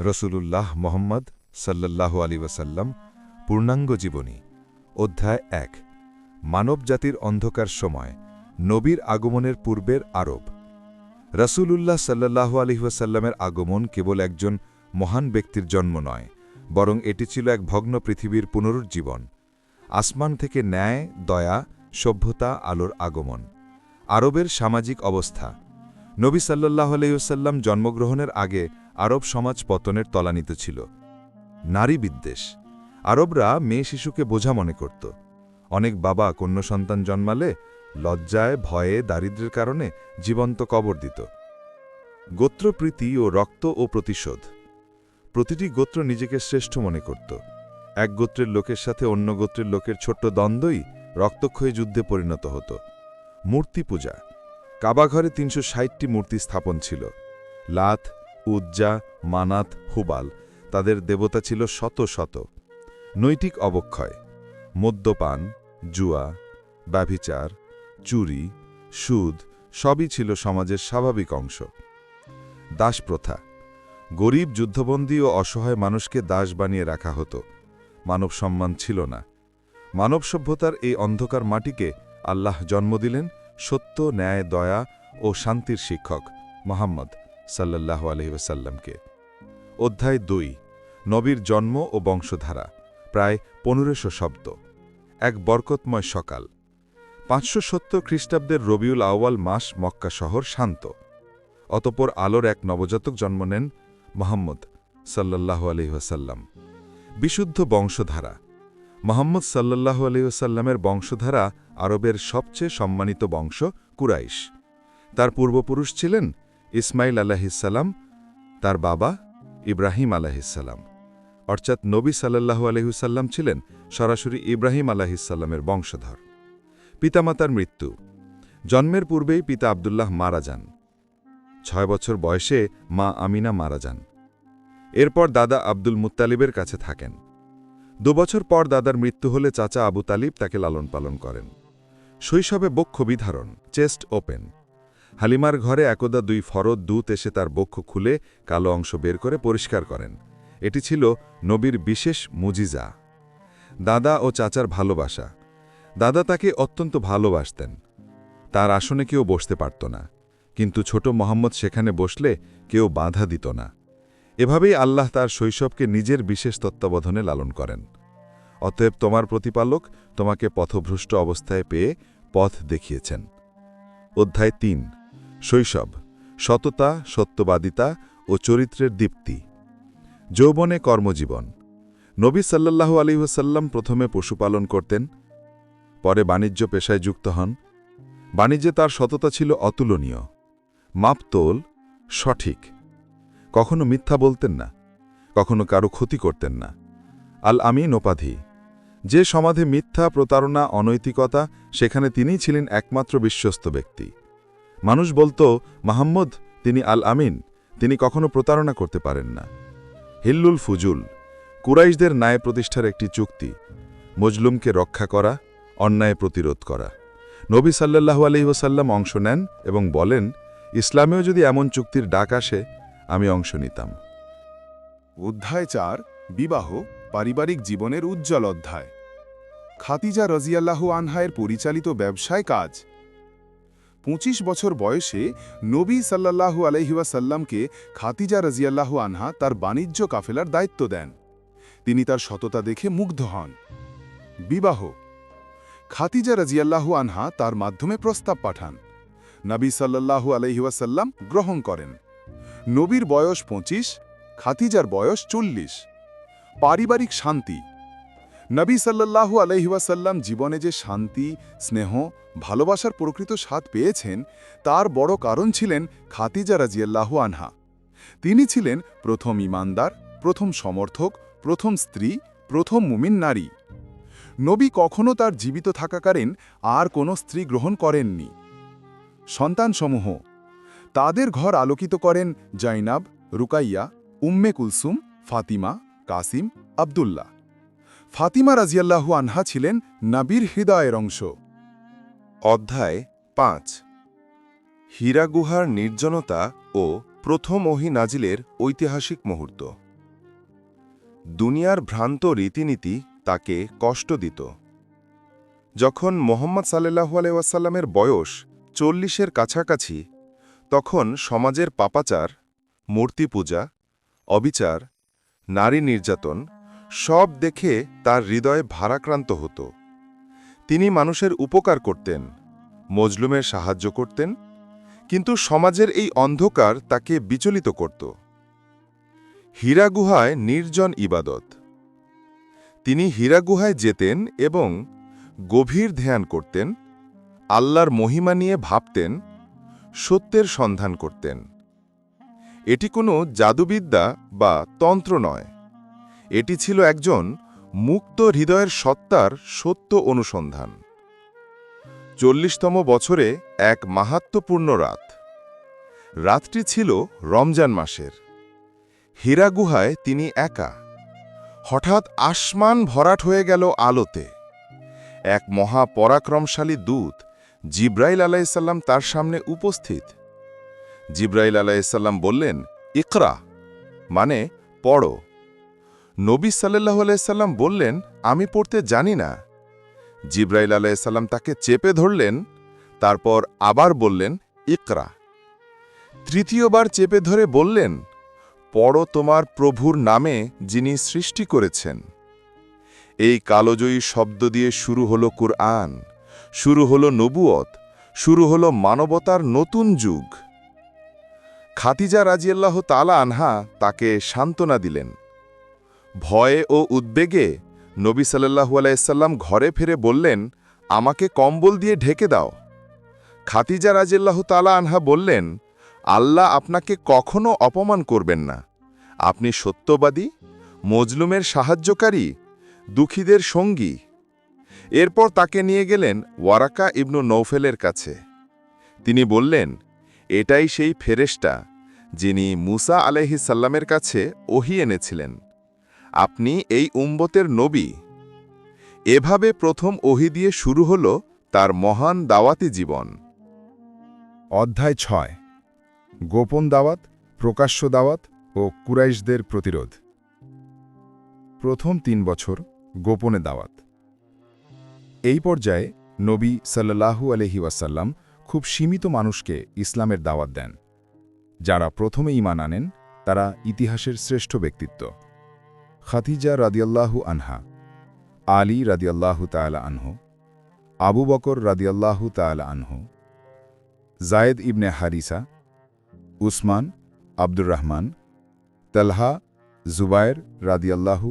রসুলুল্লাহ মোহাম্মদ সাল্লাল্লাহু আলাইহি ওয়াসাল্লাম পূর্ণাঙ্গ জীবনী অধ্যায় ১ মানবজাতির অন্ধকার সময় নবীর আগমনের পূর্বের আরব রসুলুল্লাহ সাল্লাল্লাহু আলাইহি ওয়াসাল্লামের আগমন কেবল একজন মহান ব্যক্তির জন্ম নয়, বরং এটি ছিল এক ভগ্ন পৃথিবীর পুনরুজ্জীবন। আসমান থেকে ন্যায়, দয়া, সভ্যতা, আলোর আগমন। আরবের সামাজিক অবস্থা। নবী সাল্লাল্লাহু আলাইহি ওয়াসাল্লাম জন্মগ্রহণের আগে আরব সমাজ পতনের তলানিতে ছিল। নারী বিদ্বেষ। আরবরা মেয়ে শিশুকে বোঝা মনে করত। অনেক বাবা কন্যা সন্তান জন্মালে লজ্জায়, ভয়ে, দারিদ্র্যের কারণে জীবন্ত কবর দিত। গোত্রপ্রীতি ও রক্ত ও প্রতিশোধ। প্রতিটি গোত্র নিজেকে শ্রেষ্ঠ মনে করত। এক গোত্রের লোকের সাথে অন্য গোত্রের লোকের ছোট্ট দ্বন্দ্বই রক্তক্ষয়ী যুদ্ধে পরিণত হতো। মূর্তি পূজা। কাবাঘরে ৩৬০টি মূর্তি স্থাপন ছিল। লাত, উজ্জা, মানাত, হুবাল, তাদের দেবতা ছিল শত শত। নৈতিক অবক্ষয়। মদ্যপান, জুয়া, ব্যভিচার, চুরি, সুদ সবই ছিল সমাজের স্বাভাবিক অংশ। দাসপ্রথা। গরিব, যুদ্ধবন্দী ও অসহায় মানুষকে দাস বানিয়ে রাখা হতো। মানব সম্মান ছিল না। মানব সভ্যতার এই অন্ধকার মাটিকে আল্লাহ জন্ম দিলেন সত্য, ন্যায়, দয়া ও শান্তির শিক্ষক মুহাম্মদ সাল্লাল্লাহু আলাইহি ওয়াসাল্লামকে। অধ্যায় ২ নবীর জন্ম ও বংশধারা। প্রায় ১৫০০ শব্দ। এক বরকতময় সকাল। ৫৭০ খ্রিস্টাব্দের রবিউল আউয়াল মাস। মক্কা শহর শান্ত। অতঃপর আলোর এক নবজাতক জন্ম নেন মুহাম্মদ সাল্লাল্লাহু আলাইহি ওয়াসাল্লাম। বিশুদ্ধ বংশধারা। মুহাম্মদ সাল্লাল্লাহু আলাইহি ওয়াসাল্লামের বংশধারা আরবের সবচেয়ে সম্মানিত বংশ কুরাইশ। তার পূর্বপুরুষ ছিলেন ইসমাইল আলাইহিসসালাম, তার বাবা ইব্রাহিম আলাইহিসসালাম, অর্থাৎ নবী সাল্লাল্লাহু আলাইহি ওয়াসাল্লাম ছিলেন সরাসরি ইব্রাহিম আলাইহিসসালামের বংশধর। পিতামাতার মৃত্যু। জন্মের পূর্বেই পিতা আবদুল্লাহ মারা যান। ৬ বছর বয়সে মা আমিনা মারা যান। এরপর দাদা আব্দুল মুত্তালিবের কাছে থাকেন। ২ বছর পর দাদার মৃত্যু হলে চাচা আবু তালিব তাকে লালন পালন করেন। শৈশবে বক্ষ বিধারণ, চেস্ট ওপেন। হালিমার ঘরে একদা ২ ফরদ দূত এসে তার বক্ষ খুলে কালো অংশ বের করে পরিষ্কার করেন। এটি ছিল নবীর বিশেষ মুজিজা। দাদা ও চাচার ভালোবাসা। দাদা তাকে অত্যন্ত ভালোবাসতেন। তার আসনে কেউ বসতে পারত না, কিন্তু ছোট মোহাম্মদ সেখানে বসলে কেউ বাধা দিত না। এভাবেই আল্লাহ তার শৈশবকে নিজের বিশেষ তত্ত্বাবধানে লালন করেন। অতএব তোমার প্রতিপালক তোমাকে পথভ্রষ্ট অবস্থায় পেয়ে পথ দেখিয়েছেন। অধ্যায় ৩ শৈশব। সততা, সত্যবাদিতা ও চরিত্রের দীপ্তি। যৌবনে কর্মজীবন। নবী সাল্লাল্লাহু আলাইহি ওয়াসাল্লাম প্রথমে পশুপালন করতেন, পরে বাণিজ্য পেশায় যুক্ত হন। বাণিজ্যে তার সততা ছিল অতুলনীয়। মাপতোল সঠিক। কখনো মিথ্যা বলতেন না, কখনো কারো ক্ষতি করতেন না। আল আমিন উপাধি। যে সমাধে মিথ্যা, প্রতারণা, অনৈতিকতা, সেখানে তিনিই ছিলেন একমাত্র বিশ্বস্ত ব্যক্তি। মানুষ বলতো মুহাম্মদ তিনি আল আমিন, তিনি কখনো প্রতারণা করতে পারেন না। হিল্লুল ফুজুল। কুরাইশদের ন্যায় প্রতিষ্ঠার একটি চুক্তি। মজলুমকে রক্ষা করা, অন্যায় প্রতিরোধ করা। নবী সাল্লাল্লাহু আলাইহি ওয়াসাল্লাম অংশ নেন এবং বলেন, ইসলামেও যদি এমন চুক্তির ডাক আসে আমি অংশ নিতাম। অধ্যায় ৪ বিবাহ, পারিবারিক জীবনের উজ্জ্বল অধ্যায়। খাদিজা রাদিয়াল্লাহু আনহা-এর পরিচালিত ব্যবসায় কাজ। ২৫ বছর বয়সে নবী সাল্লাল্লাহু আলাইহি ওয়াসাল্লামকে খাদিজা রাদিয়াল্লাহু আনহা তার বাণিজ্য কাফেলার দায়িত্ব দেন। তিনি তার সততা দেখে মুগ্ধ হন। বিবাহ। খাদিজা রাদিয়াল্লাহু আনহা তার মাধ্যমে প্রস্তাব পাঠান। নবী সাল্লাল্লাহু আলাইহি ওয়াসাল্লাম গ্রহণ করেন। নবীর বয়স ২৫, খাদিজার বয়স ৪০। পারিবারিক শান্তি। নবী সাল্লাল্লাহু আলাইহি ওয়াসাল্লাম জীবনে যে শান্তি, স্নেহ, ভালোবাসার প্রকৃত স্বাদ পেয়েছেন, তার বড় কারণ ছিলেন খাদিজা রাদিয়াল্লাহু আনহা। তিনি ছিলেন প্রথম ঈমানদার, প্রথম সমর্থক, প্রথম স্ত্রী, প্রথম মুমিন নারী। নবী কখনো তার জীবিত থাকাকালীন আর কোনো স্ত্রী গ্রহণ করেননি। সন্তানসমূহ। তাদের ঘর আলোকিত করেন জাইনাব, রুকাইয়া, উম্মে কুলসুম, ফাতিমা, কাসিম, আবদুল্লাহ। ফাতিমা রাদিয়াল্লাহু আনহা ছিলেন নবীর হৃদয়ের অংশ। অধ্যায় ৫ হীরা গুহার নির্জনতা ও প্রথম ওহী নাজিলের ঐতিহাসিক মুহূর্ত। দুনিয়ার ভ্রান্ত রীতিনীতি তাকে কষ্ট দিত। যখন মোহাম্মদ সাল্লাল্লাহু আলাইহি ওয়াসাল্লামের বয়স 40-এর কাছাকাছি, তখন সমাজের পাপাচার, মূর্তি পূজা, অবিচার, নারী নির্যাতন সব দেখে তার হৃদয় ভারাক্রান্ত হতো। তিনি মানুষের উপকার করতেন, মজলুমের সাহায্য করতেন, কিন্তু সমাজের এই অন্ধকার তাকে বিচলিত করত। হীরা গুহায় নির্জন ইবাদত। তিনি হীরা গুহায় যেতেন এবং গভীর ধ্যান করতেন, আল্লাহর মহিমা নিয়ে ভাবতেন, সত্যের সন্ধান করতেন। এটি কোনো জাদুবিদ্যা বা তন্ত্র নয়, এটি ছিল একজন মুক্ত হৃদয়ের সত্তার সত্য অনুসন্ধান। 40তম বছরে এক মাহাত্ম্যপূর্ণ রাত। রাতটি ছিল রমজান মাসের। হীরা গুহায় তিনি একা। হঠাৎ আসমান ভরাট হয়ে গেল আলোতে। এক মহা পরাক্রমশালী দূত জিব্রাইল আলাইহিসসালাম তার সামনে উপস্থিত। জিব্রাইল আলাইহিসসালাম বললেন, ইকরা, মানে পড়ো। নবী সাল্লাল্লাহু আলাইহি সাল্লাম বললেন, আমি পড়তে জানি না। জিব্রাইল আলাইহিসসালাম তাকে চেপে ধরলেন, তারপর আবার বললেন, ইকরা। তৃতীয়বার চেপে ধরে বললেন, পড়ো তোমার প্রভুর নামে যিনি সৃষ্টি করেছেন। এই কালোজয়ী শব্দ দিয়ে শুরু হলো কুরআন, শুরু হলো নবুয়ত, শুরু হলো মানবতার নতুন যুগ। খাদিজা রাদিয়াল্লাহু তাআলা আনহা তাকে সান্ত্বনা দিলেন। ভয়ে ও উদ্বেগে নবী সাল্লাল্লাহু আলাইহি সাল্লাম ঘরে ফিরে বললেন, আমাকে কম্বল দিয়ে ঢেকে দাও। খাদিজা রাদিয়াল্লাহু তাআলা আনহা বললেন, আল্লাহ আপনাকে কখনো অপমান করবেন না। আপনি সত্যবাদী, মজলুমের সাহায্যকারী, দুঃখীদের সঙ্গী। এরপর তাকে নিয়ে গেলেন ওয়ারাকা ইবনু নৌফেলের কাছে। তিনি বললেন, এটাই সেই ফেরেশতা যিনি মুসা আলাইহিস সালামের কাছে ওহী এনেছিলেন। আপনি এই উম্মতের নবী। এভাবে প্রথম ওহী দিয়ে শুরু হল তার মহান দাওয়াতি জীবন। অধ্যায় 6। গোপন দাওয়াত, প্রকাশ্য দাওয়াত ও কুরাইশদের প্রতিরোধ। প্রথম 3 বছর গোপনে দাওয়াত। এই পর্যায়ে নবী সাল্লাল্লাহু আলাইহি ওয়াসাল্লাম খুব সীমিত মানুষকে ইসলামের দাওয়াত দেন। যারা প্রথমে ঈমান আনেন তারা ইতিহাসের শ্রেষ্ঠ ব্যক্তিত্ব। খাদিজা রাদিয়াল্লাহু আনহা, আলী রাদিয়াল্লাহু তাআলা আনহু, আবু বকর রাদিয়াল্লাহু তাআলা আনহু, জায়েদ ইবনে হারিসা, উসমান, আব্দুর রহমান, তালহা, জুবায়ের রাদিয়াল্লাহু।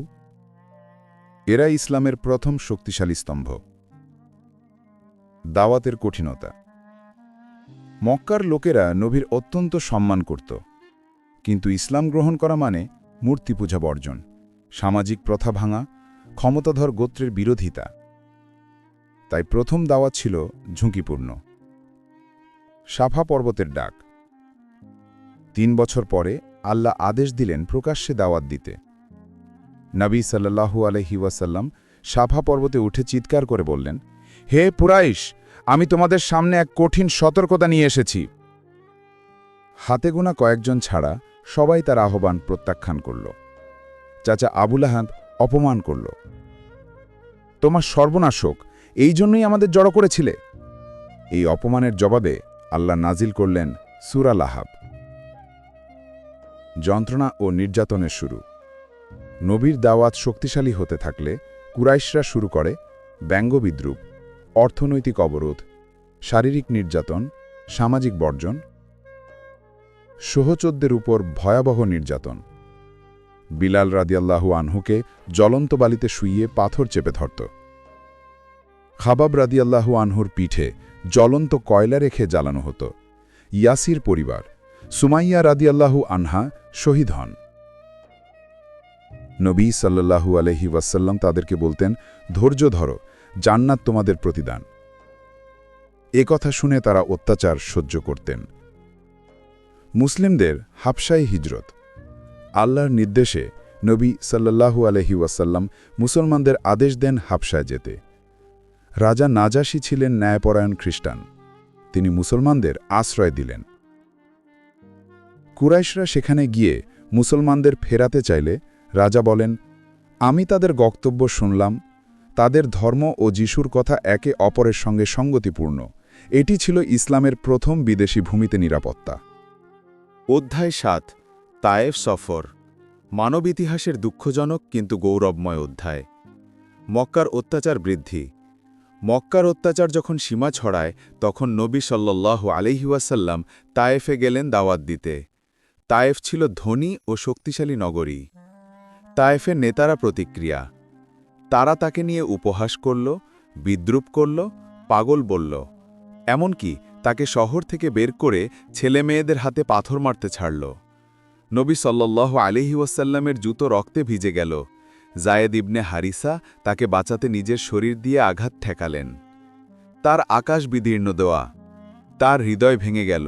এরা ইসলামের প্রথম শক্তিশালী স্তম্ভ। দাওয়াতের কঠিনতা। মক্কার লোকেরা নবীর অত্যন্ত সম্মান করত, কিন্তু ইসলাম গ্রহণ করা মানে মূর্তি পূজা বর্জন, সামাজিক প্রথা ভাঙা, ক্ষমতাধর গোত্রের বিরোধিতা। তাই প্রথম দাওয়াত ছিল ঝুঁকিপূর্ণ। সাফা পর্বতের ডাক। 3 বছর পরে আল্লাহ আদেশ দিলেন প্রকাশ্যে দাওয়াত দিতে। নবী সাল্লাল্লাহু আলাইহি ওয়াসাল্লাম সাফা পর্বতে উঠে চিৎকার করে বললেন, হে কুরাইশ, আমি তোমাদের সামনে এক কঠিন সতর্কতা নিয়ে এসেছি। হাতে গোনা কয়েকজন ছাড়া সবাই তার আহ্বান প্রত্যাখ্যান করল। চাচা আবু লাহাব অপমান করল। তোমার সর্বনাশ হোক, এই জন্যই আমাদের জড়ো করেছিলে। এই অপমানের জবাবে আল্লাহ নাজিল করলেন সূরা লাহাব। যন্ত্রণা ও নির্যাতনের শুরু। নবীর দাওয়াত শক্তিশালী হতে থাকলে কুরাইশরা শুরু করে ব্যঙ্গবিদ্রুপ, অর্থনৈতিক অবরোধ, শারীরিক নির্যাতন, সামাজিক বর্জন। সহচরদের উপর ভয়াবহ নির্যাতন। বিলাল রাদিয়াল্লাহু আনহুকে জ্বলন্ত বালিতে শুইয়ে পাথর চেপে ধরত। খাবাব রাদিয়াল্লাহু আনহুর পিঠে জ্বলন্ত কয়লা রেখে জ্বালানো হতো। ইয়াসির পরিবার, সুমাইয়া রাদিয়াল্লাহু আনহা শহীদ হন। নবী সাল্লাল্লাহু আলাইহি ওয়াসাল্লাম তাদেরকে বলতেন, ধৈর্য ধরো, জান্নাত তোমাদের প্রতিদান। এ কথা শুনে তারা অত্যাচার সহ্য করতেন। মুসলিমদের হাবশায় হিজরত। আল্লাহর নির্দেশে নবী সাল্লাল্লাহু আলাইহি ওয়াসাল্লাম মুসলমানদের আদেশ দেন হাবশায় যেতে। রাজা নাজাশী ছিলেন ন্যায়পরায়ণ খ্রিস্টান। তিনি মুসলমানদের আশ্রয় দিলেন। কুরাইশরা সেখানে গিয়ে মুসলমানদের ফেরাতে চাইলে রাজা বলেন, আমি তাদের বক্তব্য শুনলাম। তাদের ধর্ম ও যিশুর কথা একে অপরের সঙ্গে সঙ্গতিপূর্ণ। এটি ছিল ইসলামের প্রথম বিদেশি ভূমিতে নিরাপত্তা। অধ্যায় ৭ তায়েফ সফর, মানব ইতিহাসের দুঃখজনক কিন্তু গৌরবময় অধ্যায়। মক্কার অত্যাচার বৃদ্ধি। মক্কার অত্যাচার যখন সীমা ছড়ায় তখন নবী সাল্লাল্লাহু আলাইহি ওয়াসাল্লাম তায়েফে গেলেন দাওয়াত দিতে। তায়েফ ছিল ধনী ও শক্তিশালী নগরী। তায়েফের নেতারা প্রতিক্রিয়া। তারা তাকে নিয়ে উপহাস করল, বিদ্রূপ করল, পাগল বলল। এমনকি তাকে শহর থেকে বের করে ছেলে মেয়েদের হাতে পাথর মারতে ছাড়ল। নবী সাল্লাল্লাহু আলাইহি ওয়াসাল্লামের জুতো রক্তে ভিজে গেল। জায়েদ ইবনে হারিসা তাকে বাঁচাতে নিজের শরীর দিয়ে আঘাত ঠেকালেন। তার আকাশ বিদীর্ণ দোয়া, তার হৃদয় ভেঙে গেল।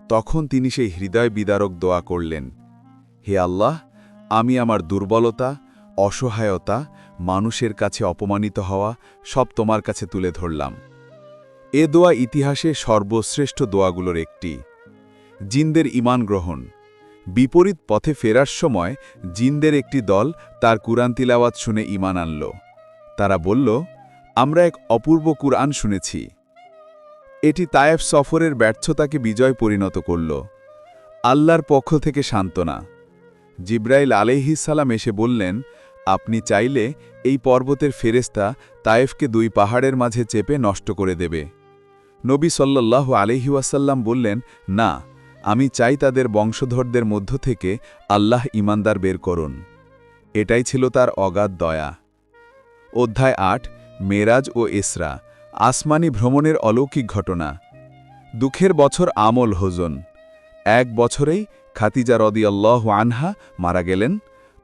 তখন তিনি সেই হৃদয় বিদারক দোয়া করলেন, হে আল্লাহ, আমি আমার দুর্বলতা, অসহায়তা, মানুষের কাছে অপমানিত হওয়া সব তোমার কাছে তুলে ধরলাম। এ দোয়া ইতিহাসে সর্বশ্রেষ্ঠ দোয়াগুলোর একটি। জিনদের ঈমান গ্রহণ। বিপরীত পথে ফেরার সময় জিনদের একটি দল তার কুরআন তিলাওয়াত শুনে ঈমান আনল। তারা বলল, আমরা এক অপূর্ব কুরআন শুনেছি। এটি তায়েফ সফরের ব্যর্থতাকে বিজয় পরিণত করল। আল্লাহর পক্ষ থেকে সান্ত্বনা। জিব্রাইল আলাইহিস সালাম এসে বললেন, আপনি চাইলে এই পর্বতের ফেরেশতা তায়েফকে 2 পাহাড়ের মাঝে চেপে নষ্ট করে দেবে। নবী সাল্লাল্লাহু আলাইহি ওয়াসাল্লাম বললেন, না, আমি চাই তাদের বংশধরদের মধ্য থেকে আল্লাহ ঈমানদার বের করুন। এটাই ছিল তার অগাধ দয়া। অধ্যায় ৮ মেরাজ ও ইসরা, আসমানি ভ্রমণের অলৌকিক ঘটনা। দুঃখের বছর আমল হোজন। 1 বছরেই খাতিজা রাদিয়াল্লাহু আনহা মারা গেলেন।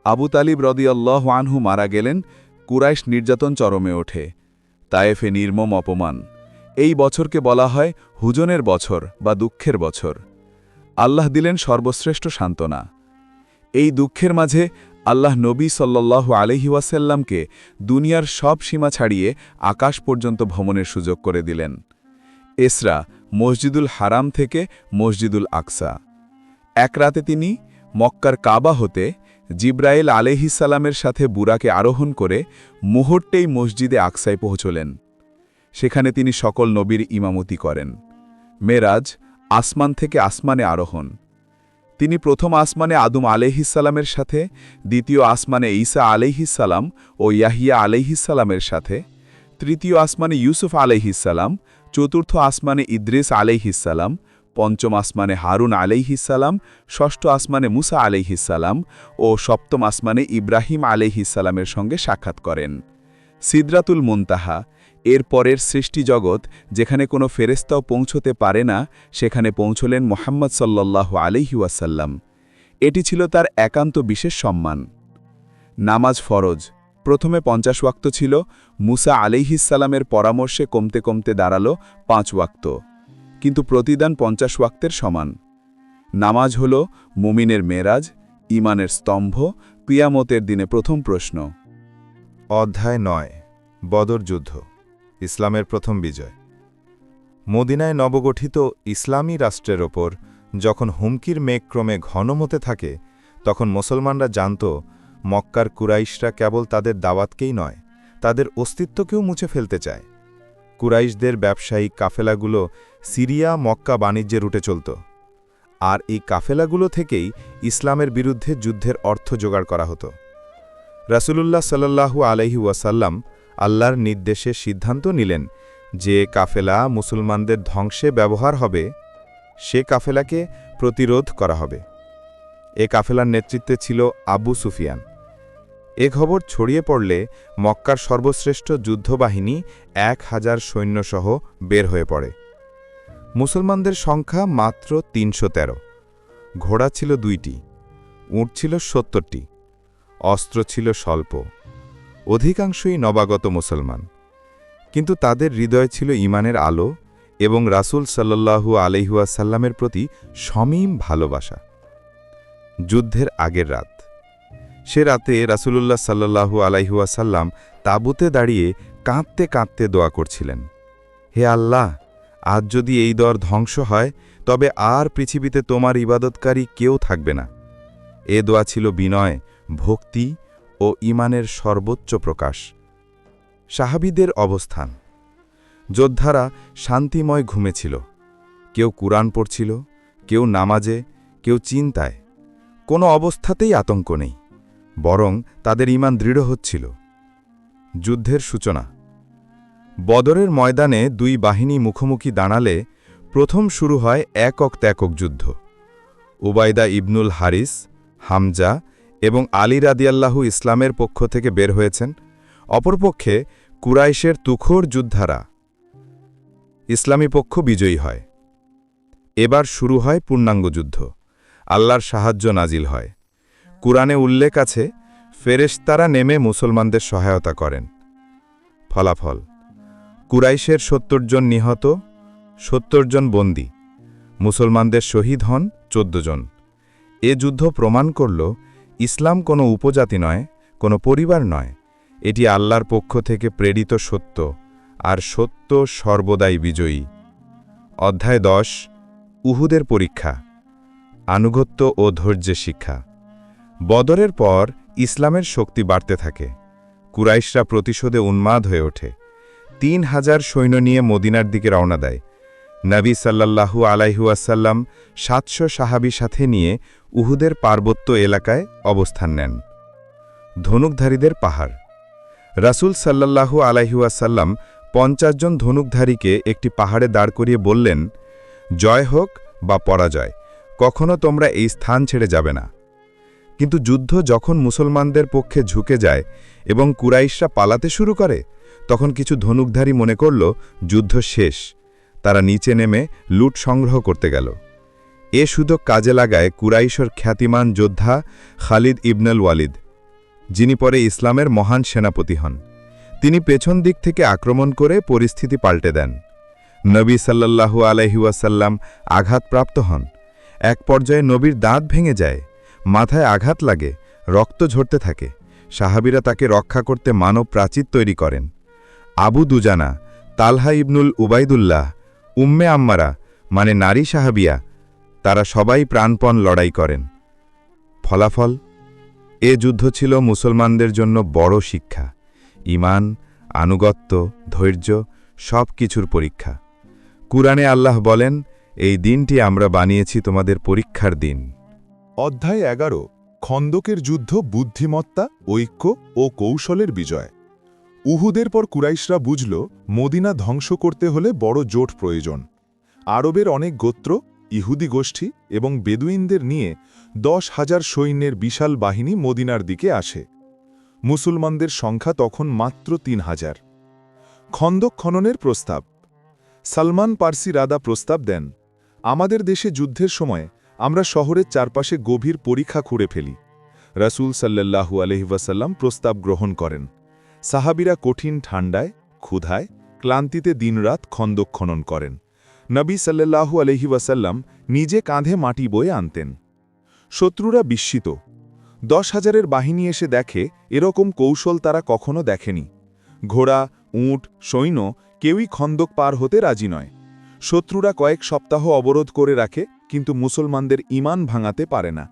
আবু তালিব রাদিয়াল্লাহু আনহু মারা গেলেন। কুরাইশ নির্যাতন চরমে ওঠে। তায়েফে নির্মম অপমান। এই বছরকে বলা হয় হুজনের বছর বা দুঃখের বছর। আল্লাহ দিলেন সর্বশ্রেষ্ঠ সান্ত্বনা। এই দুঃখের মাঝে আল্লাহ নবী সাল্লাল্লাহু আলাইহি ওয়াসাল্লামকে দুনিয়ার সব সীমা ছাড়িয়ে আকাশ পর্যন্ত ভ্রমণের সুযোগ করে দিলেন। ইসরা, মসজিদুল হারাম থেকে মসজিদুল আকসা। এক রাতে তিনি মক্কার কাবা হতে জিব্রাইল আলাইহিস সালামের সাথে বুরাকে আরোহণ করে মুহূর্তেই মসজিদে আকসায় পৌঁছলেন। সেখানে তিনি সকল নবীর ইমামতি করেন। মেরাজ, আসমান থেকে আসমানে আরোহণ। তিনি প্রথম আসমানে আদম আলাইহিস সালামের সাথে, দ্বিতীয় আসমানে ঈসা আলাইহিস সালাম ও ইয়াহিয়া আলাইহিস সালামের সাথে, তৃতীয় আসমানে ইউসুফ আলাইহিস সালাম, চতুর্থ আসমানে ইদ্রিস আলাইহিস সালাম, পঞ্চম আসমানে হারুন আলাইহিস সালাম, ষষ্ঠ আসমানে মুসা আলাইহিস সালাম ও সপ্তম আসমানে ইব্রাহিম আলাইহিস সালামের সঙ্গে সাক্ষাৎ করেন। সিদরাতুল মুনতাহা, এর পরের সৃষ্টি জগৎ যেখানে কোনো ফেরেশতাও পৌঁছতে পারে না, সেখানে পৌঁছলেন মুহাম্মদ সাল্লাল্লাহু আলাইহি ওয়াসাল্লাম। এটি ছিল তার একান্ত বিশেষ সম্মান। নামাজ ফরজ। প্রথমে 50 ওয়াক্ত ছিল, মুসা আলাইহিস সালামের পরামর্শে কমতে কমতে দাঁড়াল 5 ওয়াক্ত, কিন্তু প্রতিদান 50 ওয়াক্তের সমান। নামাজ হল মুমিনের মেরাজ, ঈমানের স্তম্ভ, কিয়ামতের দিনে প্রথম প্রশ্ন। অধ্যায় 9 বদর যুদ্ধ, ইসলামের প্রথম বিজয়। মদিনায় নবগঠিত ইসলামী রাষ্ট্রের ওপর যখন হুমকির মেঘ ক্রমে ঘন হতে থাকে, তখন মুসলমানরা জানত মক্কার কুরাইশরা কেবল তাদের দাওয়াতকেই নয়, তাদের অস্তিত্বকেও মুছে ফেলতে চায়। কুরাইশদের ব্যবসায়িক কাফেলাগুলো সিরিয়া মক্কা বাণিজ্যের রুটে চলত, আর এই কাফেলাগুলো থেকেই ইসলামের বিরুদ্ধে যুদ্ধের অর্থ জোগাড় করা হতো। রাসূলুল্লাহ সাল্লাল্লাহু আলাইহি ওয়াসাল্লাম আল্লাহর নির্দেশে সিদ্ধান্ত নিলেন যে কাফেলা মুসলমানদের ধ্বংসে ব্যবহার হবে, সে কাফেলাকে প্রতিরোধ করা হবে। এ কাফেলার নেতৃত্বে ছিল আবু সুফিয়ান। এ খবর ছড়িয়ে পড়লে মক্কার সর্বশ্রেষ্ঠ যুদ্ধবাহিনী 1000 সৈন্যসহ বের হয়ে পড়ে। মুসলমানদের সংখ্যা মাত্র 313। ঘোড়া ছিল 2টি, উট ছিল 70টি, অস্ত্র ছিল স্বল্প। অধিকাংশই নবাগত মুসলমান, কিন্তু তাদের হৃদয় ছিল ঈমানের আলো এবং রাসূল সাল্লাল্লাহু আলাইহি ওয়াসাল্লামের প্রতি সমীম ভালোবাসা। যুদ্ধের আগের রাত। সে রাতে রাসূলুল্লাহ সাল্লাল্লাহু আলাইহি ওয়াসাল্লাম তাঁবুতে দাঁড়িয়ে কাঁদতে কাঁদতে দোয়া করছিলেন, হে আল্লাহ, আজ যদি এই দর ধ্বংস হয় তবে আর পৃথিবীতে তোমার ইবাদতকারী কেউ থাকবে না। এ দোয়া ছিল বিনয়, ভক্তি ও ঈমানের সর্বোচ্চ প্রকাশ। সাহাবীদের অবস্থান। যোদ্ধারা শান্তিময় ঘুমেছিল। কেউ কুরআন পড়ছিল, কেউ নামাজে, কেউ চিন্তায়। কোনো অবস্থাতেই আতঙ্ক নেই, বরং তাদের ঈমান দৃঢ় হচ্ছিল। যুদ্ধের সূচনা। বদরের ময়দানে দুই বাহিনী মুখোমুখি দাঁড়ালে প্রথম শুরু হয় একক ত্যাকক যুদ্ধ। উবাইদা ইবনুল হারিস, হামজা এবং আলী রাদিয়াল্লাহু ইসলামের পক্ষ থেকে বের হয়েছেন, অপরপক্ষে কুরাইশের তুখোর যোদ্ধারা। ইসলামী পক্ষ বিজয়ী হয়। এবার শুরু হয় পূর্ণাঙ্গ যুদ্ধ। আল্লাহর সাহায্য নাজিল হয়। কুরআনে উল্লেখ আছে, ফেরেশতারা নেমে মুসলমানদের সহায়তা করেন। ফলাফল: কুরাইশের ৭০ জন নিহত, ৭০ জন বন্দী। মুসলমানদের শহীদ হন ১৪ জন। এ যুদ্ধ প্রমাণ করল, ইসলাম কোনো উপজাতি নয়, কোনো পরিবার নয়। এটি আল্লাহর পক্ষ থেকে প্রেরিত সত্য, আর সত্য সর্বদাই বিজয়ী। অধ্যায় ১০। উহুদের পরীক্ষা। আনুগত্য ও ধৈর্যের শিক্ষা। বদরের পর ইসলামের শক্তি বাড়তে থাকে। কুরাইশরা প্রতিশোধে উন্মাদ হয়ে ওঠে। ৩,০০০ সৈন্য নিয়ে মদিনার দিকে রওনা দেয়। নবী সাল্লাল্লাহু আলাইহি ওয়াসাল্লাম ৭০০ সাহাবী সাথে নিয়ে উহুদের পার্বত্য এলাকায় অবস্থান নেন। ধনুকধারীদের পাহাড়। রাসূল সাল্লাল্লাহু আলাইহি ওয়াসাল্লাম ৫০ জন ধনুকধারীকে একটি পাহাড়ে দাঁড় করিয়ে বললেন, জয় হোক বা পরাজয়, কখনো তোমরা এই স্থান ছেড়ে যাবে না। কিন্তু যুদ্ধ যখন মুসলমানদের পক্ষে ঝুঁকে যায় এবং কুরাইশরা পালাতে শুরু করে, তখন কিছু ধনুকধারী মনে করল যুদ্ধ শেষ। তারা নিচে নেমে লুট সংগ্রহ করতে গেল। এ সুযোগ কাজে লাগায় কুরাইশের খ্যাতিমান যোদ্ধা খালিদ ইবনুল ওয়ালিদ, যিনি পরে ইসলামের মহান সেনাপতি হন। তিনি পেছন দিক থেকে আক্রমণ করে পরিস্থিতি পাল্টে দেন। নবী সাল্লাল্লাহু আলাইহি ওয়াসাল্লাম আঘাতপ্রাপ্ত হন। এক পর্যায়ে নবীর দাঁত ভেঙে যায়, মাথায় আঘাত লাগে, রক্ত ঝরতে থাকে। সাহাবীরা তাকে রক্ষা করতে মানব প্রাচীর তৈরি করেন। আবু দুজানা, তালহা ইবনুল উবাইদুল্লাহ, উম্মে আম্মারা মানে নারী সাহাবিয়া, তারা সবাই প্রাণপণ লড়াই করেন। ফলাফল: এ যুদ্ধ ছিল মুসলমানদের জন্য বড় শিক্ষা। ঈমান, আনুগত্য, ধৈর্য সব কিছুর পরীক্ষা। কুরআনে আল্লাহ বলেন, এই দিনটি আমরা বানিয়েছি তোমাদের পরীক্ষার দিন। অধ্যায় ১১। খন্দকের যুদ্ধ, বুদ্ধিমত্তা, ঐক্য ও কৌশলের বিজয়। উহুদের পর কুরাইশরা বুঝল, মদিনা ধ্বংস করতে হলে বড় জোট প্রয়োজন। আরবের অনেক গোত্র, ইহুদি গোষ্ঠী এবং বেদুইনদের নিয়ে ১০,০০০ সৈন্যের বিশাল বাহিনী মদিনার দিকে আসে। মুসলমানদের সংখ্যা তখন মাত্র ৩,০০০। খন্দক খননের প্রস্তাব। সালমান পার্সি রাদা প্রস্তাব দেন, আমাদের দেশে যুদ্ধের সময় আমরা শহরের চারপাশে গভীর পরিখা খুঁড়ে ফেলি। রাসূল সাল্লাল্লাহু আলাইহি ওয়াসাল্লাম প্রস্তাব গ্রহণ করেন। সাহাবীরা কঠিন ঠান্ডায়, ক্ষুধায়, ক্লান্তিতে দিনরাত খন্দক খনন করেন। নবী সাল্লাল্লাহু আলাইহি ওয়াসাল্লাম নিজে কাঁধে মাটি বয়ে আনতেন। শত্রুরা বিস্মিত। ১০,০০০-এর বাহিনী এসে দেখে এরকম কৌশল তারা কখনো দেখেনি। ঘোড়া, উট, সৈন্য কেউই খন্দক পার হতে রাজি নয়। শত্রুরা কয়েক সপ্তাহ অবরোধ করে রাখে, কিন্তু মুসলমানদের ঈমান ভাঙাতে পারে না।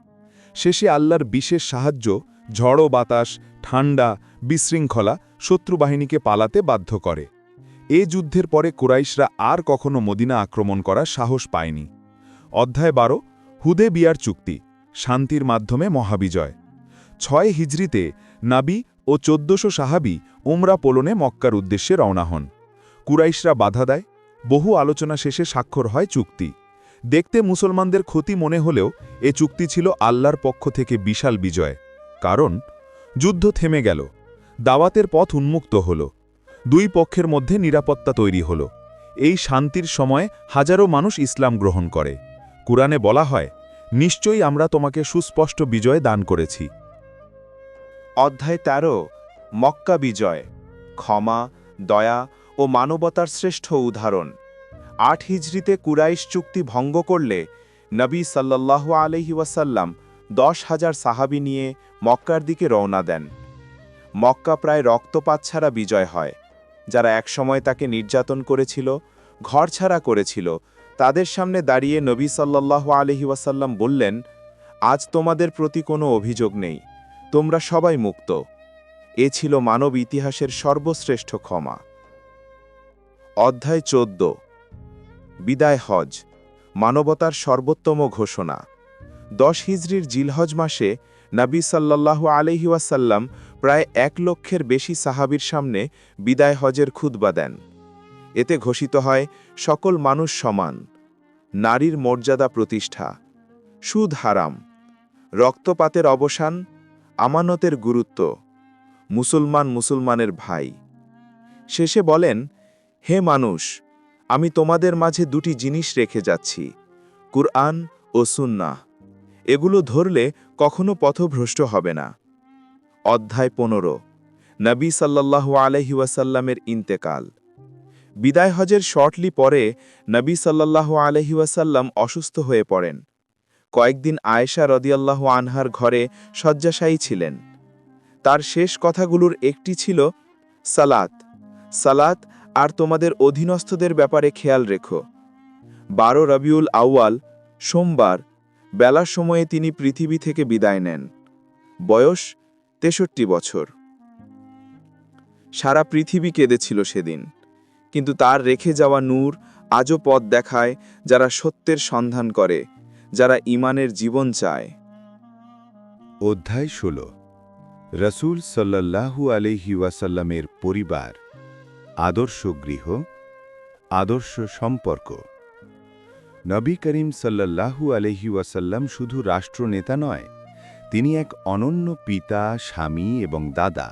শেষে আল্লাহর বিশেষ সাহায্য, ঝড়ো বাতাস, ঠান্ডা, বিশৃঙ্খলা শত্রু বাহিনীকে পালাতে বাধ্য করে। এ যুদ্ধের পরে কুরাইশরা আর কখনো মদিনা আক্রমণ করার সাহস পায়নি। অধ্যায় ১২। হুদেবিয়ার চুক্তি, শান্তির মাধ্যমে মহাবিজয়। ৬ হিজরিতে নাবী ও ১৪০০ সাহাবী উমরা পোলনে মক্কার উদ্দেশ্যে রওনা হন। কুরাইশরা বাধা দেয়। বহু আলোচনা শেষে স্বাক্ষর হয় চুক্তি। দেখতে মুসলমানদের ক্ষতি মনে হলেও এ চুক্তি ছিল আল্লাহর পক্ষ থেকে বিশাল বিজয়। কারণ যুদ্ধ থেমে গেল, দাওয়াতের পথ উন্মুক্ত হল, দুই পক্ষের মধ্যে নিরাপত্তা তৈরি হল। এই শান্তির সময় হাজারো মানুষ ইসলাম গ্রহণ করে। কুরআনে বলা হয়, নিশ্চয়ই আমরা তোমাকে সুস্পষ্ট বিজয় দান করেছি। অধ্যায় ১৩। মক্কা বিজয়, ক্ষমা, দয়া ও মানবতার শ্রেষ্ঠ উদাহরণ। ৮ হিজরিতে কুরাইশ চুক্তি ভঙ্গ করলে নবী সাল্লাল্লাহু আলাইহি ওয়াসাল্লাম ১০,০০০ সাহাবী নিয়ে মক্কার দিকে রওনা দেন। মক্কা প্রায় রক্তপাত ছাড়া বিজয় হয়। যারা একসময় তাকে নির্যাতন করেছিল, ঘরছাড়া করেছিল, তাদের সামনে দাঁড়িয়ে নবী সাল্লাল্লাহু আলাইহি ওয়াসাল্লাম বললেন, আজ তোমাদের প্রতি কোনো অভিযোগ নেই, তোমরা সবাই মুক্ত। এ ছিল মানব ইতিহাসের সর্বশ্রেষ্ঠ ক্ষমা। অধ্যায় 14 বিদায় হজ, মানবতার সর্বোত্তম ঘোষণা। 10 হিজরির জিলহজ মাসে নবী সাল্লাল্লাহু আলাইহি ওয়াসাল্লাম প্রায় 1 লক্ষের বেশি সাহাবীর সামনে বিদায় হজের খুতবা দেন। এতে ঘোষিত হয় সকল মানুষ সমান, নারীর মর্যাদা প্রতিষ্ঠা, সুদ হারাম, রক্তপাতের অবসান, আমানতের গুরুত্ব, মুসলমান মুসলমানের ভাই। শেষে বলেন, হে মানুষ, আমি তোমাদের মাঝে 2টি জিনিস রেখে যাচ্ছি, কুরআন ও সুন্নাহ। এগুলো ধরলে কখনো পথভ্রষ্ট হবে না। অধ্যায় 15 নবী সাল্লাল্লাহু আলাইহি ওয়াসাল্লামের ইন্তেকাল। বিদায় হজের শর্টলি পরে নবী সাল্লাল্লাহু আলাইহি ওয়াসাল্লাম অসুস্থ হয়ে পড়েন। কয়েকদিন আয়েশা রাদিয়াল্লাহু আনহার ঘরে শয্যাশায়ী ছিলেন। তার শেষ কথাগুলোর একটি ছিল, সালাত, সালাত আর তোমাদের অধীনস্থদের ব্যাপারে খেয়াল রেখো। 12 রবিউল আউয়াল, সোমবার, বেলার সময়ে তিনি পৃথিবী থেকে বিদায় নেন। বয়স 63 বছর। সারা পৃথিবী কেঁদেছিল সেদিন, কিন্তু তার রেখে যাওয়া নূর আজও পথ দেখায় যারা সত্যের সন্ধান করে, যারা ঈমানের জীবন চায়। অধ্যায় 16 রসূল সাল্লাল্লাহু আলাইহি ওয়াসাল্লামের পরিবার, আদর্শ গৃহ, আদর্শ সম্পর্ক। নবী করিম সাল্লাল্লাহু আলাইহি ওয়াসাল্লাম শুধু রাষ্ট্রনেতা নয়, তিনি এক অনন্য পিতা, স্বামী এবং দাদা।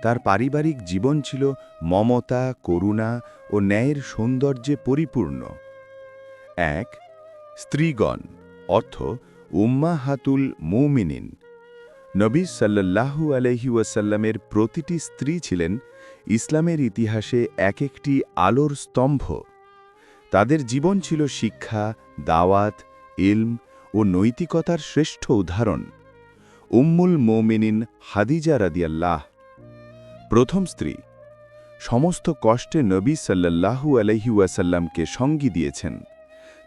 তার পারিবারিক জীবন ছিল মমতা, করুণা ও ন্যায়ের সৌন্দর্যে পরিপূর্ণ। 1 স্ত্রীগণ, অর্থ উম্মাহাতুল মুমিনিন। নবী সাল্লাল্লাহু আলাইহি ওয়াসাল্লামের প্রতিটি স্ত্রী ছিলেন ইসলামের ইতিহাসে এক একটি আলোর স্তম্ভ। তাদের জীবন ছিল শিক্ষা, দাওয়াত, ইলম ও নৈতিকতার শ্রেষ্ঠ উদাহরণ। উম্মুল মুমিনিন হাদিজা রাদিয়াল্লাহ, প্রথম স্ত্রী, সমস্ত কষ্টে নবী সাল্লাল্লাহু আলাইহি ওয়াসাল্লামকে সঙ্গী দিয়েছেন।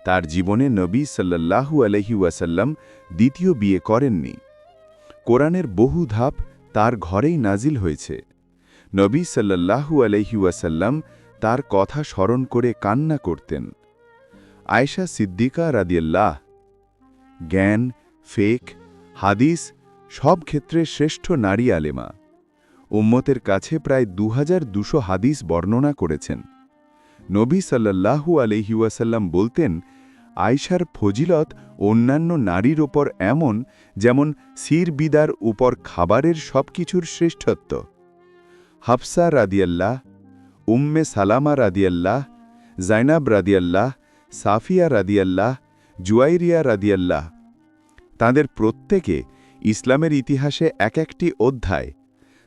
তার জীবনে নবী সাল্লাল্লাহু আলাইহি ওয়াসাল্লাম দ্বিতীয় বিয়ে করেননি। কোরআনের বহু ধাপ তার ঘরেই নাজিল হয়েছে। নবী সাল্লাল্লাহু আলাইহি ওয়াসাল্লাম তার কথা স্মরণ করে কান্না করতেন। আয়েশা সিদ্দিকা রাদিয়াল্লাহ, জ্ঞান, ফেক, হাদিস সব ক্ষেত্রে শ্রেষ্ঠ নারী আলেমা। উম্মতের কাছে প্রায় 2200 হাদিস বর্ণনা করেছেন। নবী সাল্লাল্লাহু আলাইহি ওয়াসাল্লাম বলতেন, আয়েশার ফজিলত অন্যান্য নারীর ওপর এমন যেমন সির বিদার উপর খাবারের সবকিছুর শ্রেষ্ঠত্ব। হাফসা রাদিয়াল্লাহ, উম্মে সালামা রাদিয়াল্লাহ, জাইনাব রাদিয়াল্লাহ, সাফিয়া রাদিয়াল্লাহ, জুয়াইরিয়া রাদিয়াল্লাহ, তাঁদের প্রত্যেকে ইসলামের ইতিহাসে এক একটি অধ্যায়।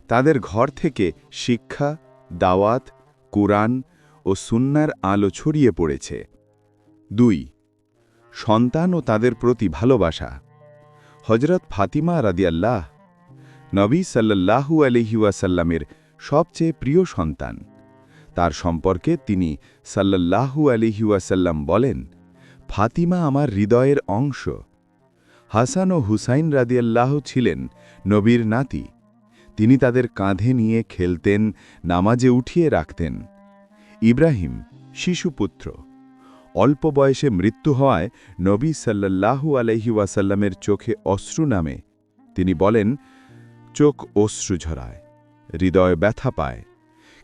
তাদের ঘর থেকে শিক্ষা, দাওয়াত, কুরআন ও সুন্নাহর আলো ছড়িয়ে পড়েছে। 2 সন্তান ও তাদের প্রতি ভালোবাসা। হযরত ফাতিমা রাদিয়াল্লাহ, নবী সাল্লাল্লাহু আলাইহি ওয়াসাল্লামের সবচেয়ে প্রিয় সন্তান। তার সম্পর্কে তিনি সাল্লাল্লাহু আলাইহি ওয়াসাল্লাম বলেন, ফাতিমা আমার হৃদয়ের অংশ। হাসান ও হুসাইন রাদিয়াল্লাহ ছিলেন নবীর নাতি। তিনি তাদের কাঁধে নিয়ে খেলতেন, নামাজে উঠিয়ে রাখতেন। ইব্রাহিম, শিশুপুত্র, অল্প বয়সে মৃত্যু হওয়ায় নবী সাল্লাল্লাহু আলাইহি ওয়াসাল্লামের চোখে অশ্রু নামে। তিনি বলেন, চোখ অশ্রু ঝরায়, হৃদয় ব্যথা পায়,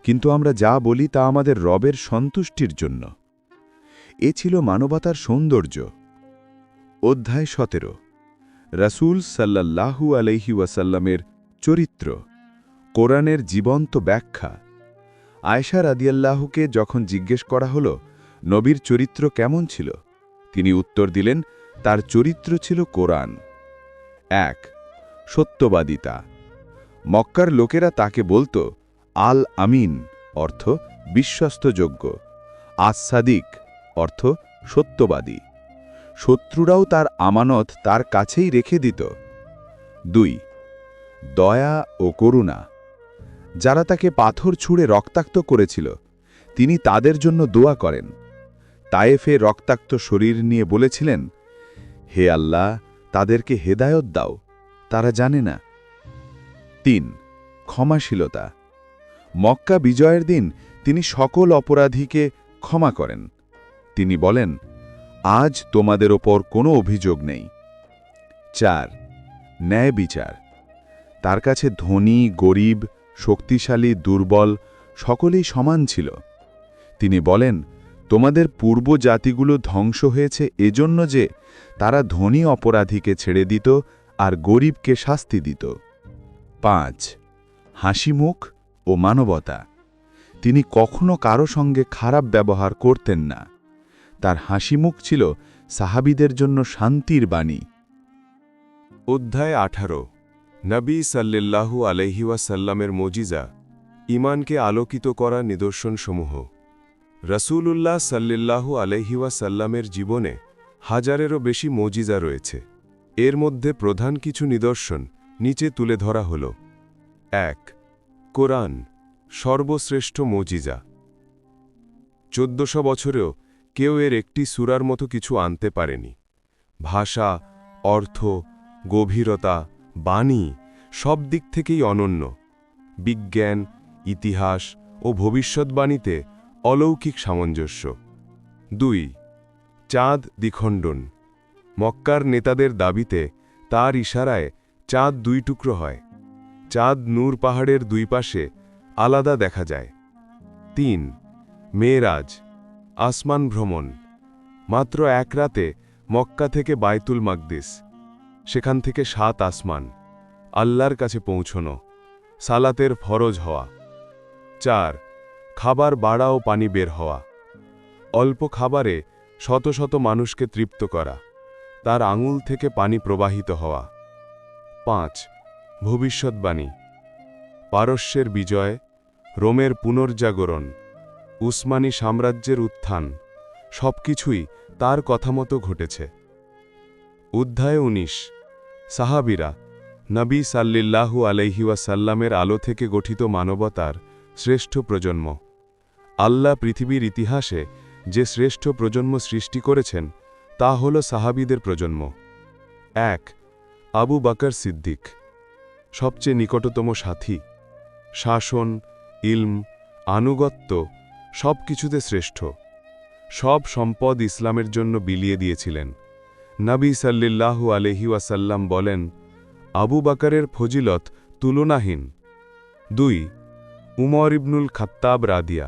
কিন্তু আমরা যা বলি তা আমাদের রবের সন্তুষ্টির জন্য। এ ছিল মানবতার সৌন্দর্য। অধ্যায় 17 রাসূল সাল্লাল্লাহু আলাইহি ওয়াসাল্লামের চরিত্র, কোরআনের জীবন্ত ব্যাখ্যা। আয়েশা রাদিয়াল্লাহুকে যখন জিজ্ঞেস করা হল, নবীর চরিত্র কেমন ছিল, তিনি উত্তর দিলেন, তার চরিত্র ছিল কোরআন। 1 সত্যবাদিতা। মক্কার লোকেরা তাকে বলত আল আমিন, অর্থ বিশ্বস্তযোগ্য, আস-সাদিক, অর্থ সত্যবাদী। শত্রুরাও তার আমানত তার কাছেই রেখে দিত। 2 দয়া ও করুণা। যারা তাকে পাথর ছুঁড়ে রক্তাক্ত করেছিল, তিনি তাদের জন্য দোয়া করেন। তায়েফে রক্তাক্ত শরীর নিয়ে বলেছিলেন, হে আল্লাহ, তাদেরকে হেদায়ত দাও, তারা জানে না। 3 ক্ষমাশীলতা। মক্কা বিজয়ের দিন তিনি সকল অপরাধীকে ক্ষমা করেন। তিনি বলেন, আজ তোমাদের ওপর কোনো অভিযোগ নেই। 4. ন্যায় বিচার। তার কাছে ধনী, গরিব, শক্তিশালী, দুর্বল সকলেই সমান ছিল। তিনি বলেন, তোমাদের পূর্ব জাতিগুলো ধ্বংস হয়েছে এজন্য যে তারা ধনী অপরাধীকে ছেড়ে দিত আর গরিবকে শাস্তি দিত। 5. হাসিমুখ ও মানবতা। তিনি কখনো কারো সঙ্গে খারাপ ব্যবহার করতেন না। তার হাসিমুখ ছিল সাহাবীদের জন্য শান্তির বাণী। অধ্যায় 18 নবী সাল্লাল্লাহু আলাইহি ওয়াসাল্লামের মজিজা, ঈমানকে আলোকিত করা নিদর্শনসমূহ। রাসূলুল্লাহ সাল্লাল্লাহু আলাইহি ওয়াসাল্লামের জীবনে হাজারেরও বেশি মজিজা রয়েছে। এর মধ্যে প্রধান কিছু নিদর্শন নিচে তুলে ধরা হল। 1. কোরআন, সর্বশ্রেষ্ঠ মজিজা। 1400 বছরেও কেউ এর একটি সূরার মতো কিছু আনতে পারেনি। ভাষা, অর্থ, গভীরতা, বাণী সব দিক থেকেই অনন্য। বিজ্ঞান, ইতিহাস ও ভবিষ্যৎবাণীতে অলৌকিক সামঞ্জস্য। 2. চাঁদ দ্বিখণ্ডন। মক্কার নেতাদের দাবিতে তার ইশারায় চাঁদ 2 টুকরো হয়। চাঁদ নূর পাহাড়ের 2 পাশে আলাদা দেখা যায়। 3. মেরাজ, আসমান ভ্রমণ। মাত্র 1 রাতে মক্কা থেকে বায়তুল মাকদিস, সেখান থেকে 7 আসমান, আল্লাহর কাছে পৌঁছনো, সালাতের ফরজ হওয়া। 4. খাবার বাড়া ও পানি বের হওয়া। অল্প খাবারে শত শত মানুষকে তৃপ্ত করা, তার আঙুল থেকে পানি প্রবাহিত হওয়া। 5. ভবিষ্যৎবাণী, পারস্যের বিজয়, রোমের পুনর্জাগরণ, উসমানী সাম্রাজ্যের উত্থান সবকিছুই তার কথামতো ঘটেছে। অধ্যায় 19 সাহাবীরা, নবী সাল্লাল্লাহু আলাইহি ওয়াসাল্লামের আলো থেকে গঠিত মানবতার শ্রেষ্ঠ প্রজন্ম। আল্লাহ পৃথিবীর ইতিহাসে যে শ্রেষ্ঠ প্রজন্ম সৃষ্টি করেছেন তা হল সাহাবীদের প্রজন্ম। 1. আবু বকর সিদ্দিক, সবচেয়ে নিকটতম সাথী। শাসন, ইলম, আনুগত্য সব কিছুতে শ্রেষ্ঠ। সব সম্পদ ইসলামের জন্য বিলিয়ে দিয়েছিলেন। নবী সাল্লাল্লাহু আলাইহি ওয়াসাল্লাম বলেন, আবু বকরের ফজিলত তুলনাহীন। 2. উমর ইবনুল খাত্তাব রাদিয়া,